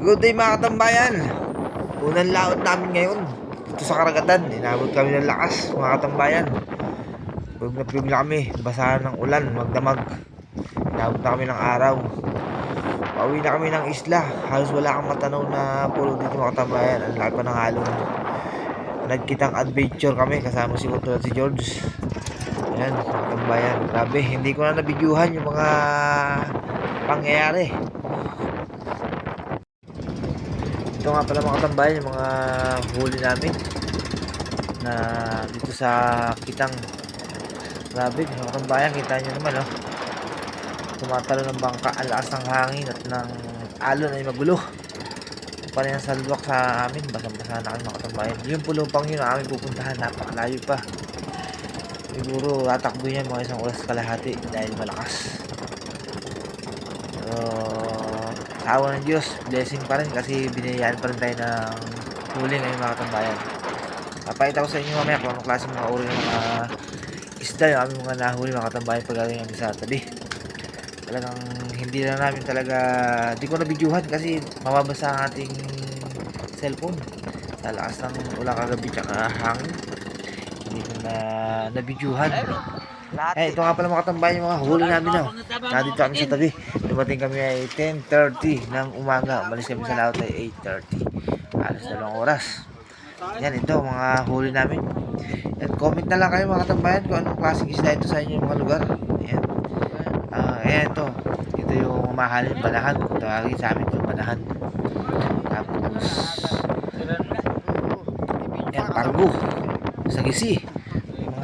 Good day mga katambayan. Unang laot namin ngayon dito sa karagatan. Inabot kami ng lakas mga katambayan. Bigla kami, basahan ng ulan, magdamag. Inabot na kami ng araw. Pauwi na kami ng isla. Halos wala kang matanaw na pulo dito mga katambayan. Ang laki pa ng halong. Nagkitang adventure kami kasama si Otto at si George. Ayan mga katambayan. Grabe, hindi ko na nabidyuhan yung mga pangyayari. Ito nga pala mga katambayan, yung mga huli namin na dito sa Kitang. Grabe mga katambayan, kita nyo naman tumatalo ng bangka, ang lakas ng hangin at ng alon ay magulo. Pa rin ang salwak sa amin, basang-basa na kami mga katambayan. Yung pulupang yun ang aming pupuntahan, napakalayo pa. Siguro tatakbo yan mga isang oras kalahati dahil malakas. Awa ng Diyos, blessing pa rin kasi binayaan pa rin tayo ng huli ngayon mga katambayan. Papakita ko sa inyo mamaya kung anong klase mga uri ng mga isda yung aming mga nahuli mga katambayan pagkagawin namin sa tabi. Talagang hindi na namin talaga, di ko nabidyuhan kasi mababasa ang ating cellphone sa lakas ng ulang kagabi tsaka hangin. Hindi ko na nabidyuhan. Ito nga pala mga katambayan yung mga huli namin nandito kami sa tabi. Dumating kami ay 10:30 ng umaga. Umalis kami sa laot ay 8:30. Alas 2 oras. Yan ito mga huli namin. At comment na lang kayo mga katambayan kung anong klaseng isda ito sa inyong mga lugar. Ayan. Ayan ito. Ito yung mamahalin banahan. Kung tawagin sa amin ito banahan. Tapos yan pargo. Sagisi.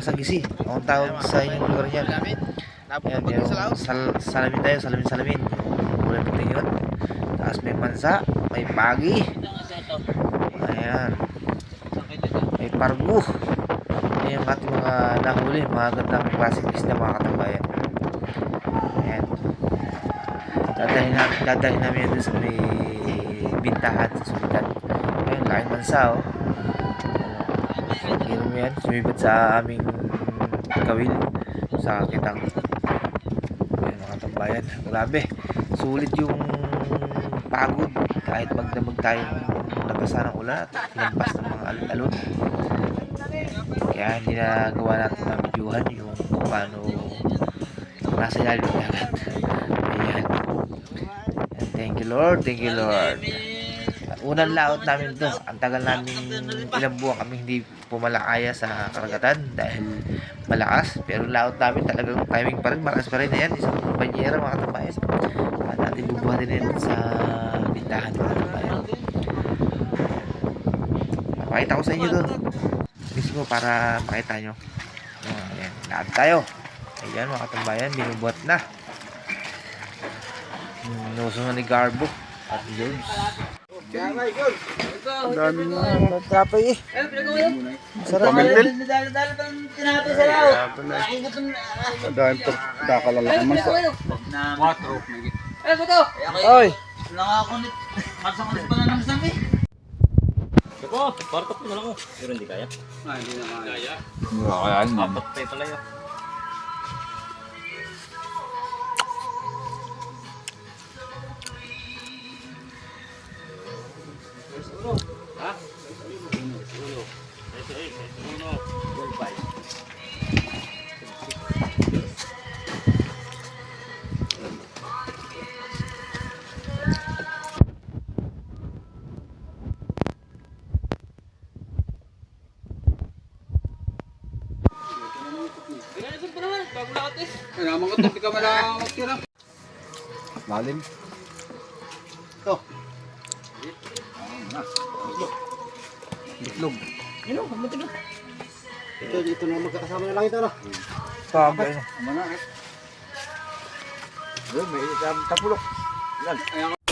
Sagisi. Ang tawag sa inyong lugar niyan. Ayan, yung salamin tayo, salamin. Kulay puting yun. Tapos may mansa, may pagi. Ayan. May pargo. Ayan yung ating mga nahuli, mga gandang klaseng isda mga katambayan. Ayan. Dadahin namin yan sa may bintahan sa sumitan. Ayan, laking mansa Gano'n mo yan, sumibat sa aming kawil sa Kitang. Ayan mga tambayan, grabe sulit yung pagod kahit magdamag tayong nabasa ng ulan at lampas ng mga alon. Kaya hindi na gawa natin na videohan yung paano nasa ilalim ng dagat. Ayan. Thank you Lord. Unang laot namin to. Ang tagal namin, ilang buwan kami hindi pumalakaya sa karagatan dahil malakas. Pero laot namin talagang timing pa rin, malakas pa rin. Ayan, isang banyera mga katambayan. At natin bubuhatin din sa bintahan mga katambayan. Pakita ko sa inyo doon mismo para makita nyo. Ayan, laot tayo. Ayan mga katambayan, binubuhat na. Nuso na ni Garbo at George. Ang dami nga. Nagtrapay Sarap. Pamentil? Ang dami ito. Dakalalaki man sa. Oy! Partok mo na lang pero hindi kaya. Hindi na kaya. Kaya naman. Patay pala yun. Naman ko ito, di ka malamang tira. Lalim. Ito. Bitlog. Ito na magkakasama na lang ito. Pagay na. Ano na? May tapulok. Ayan.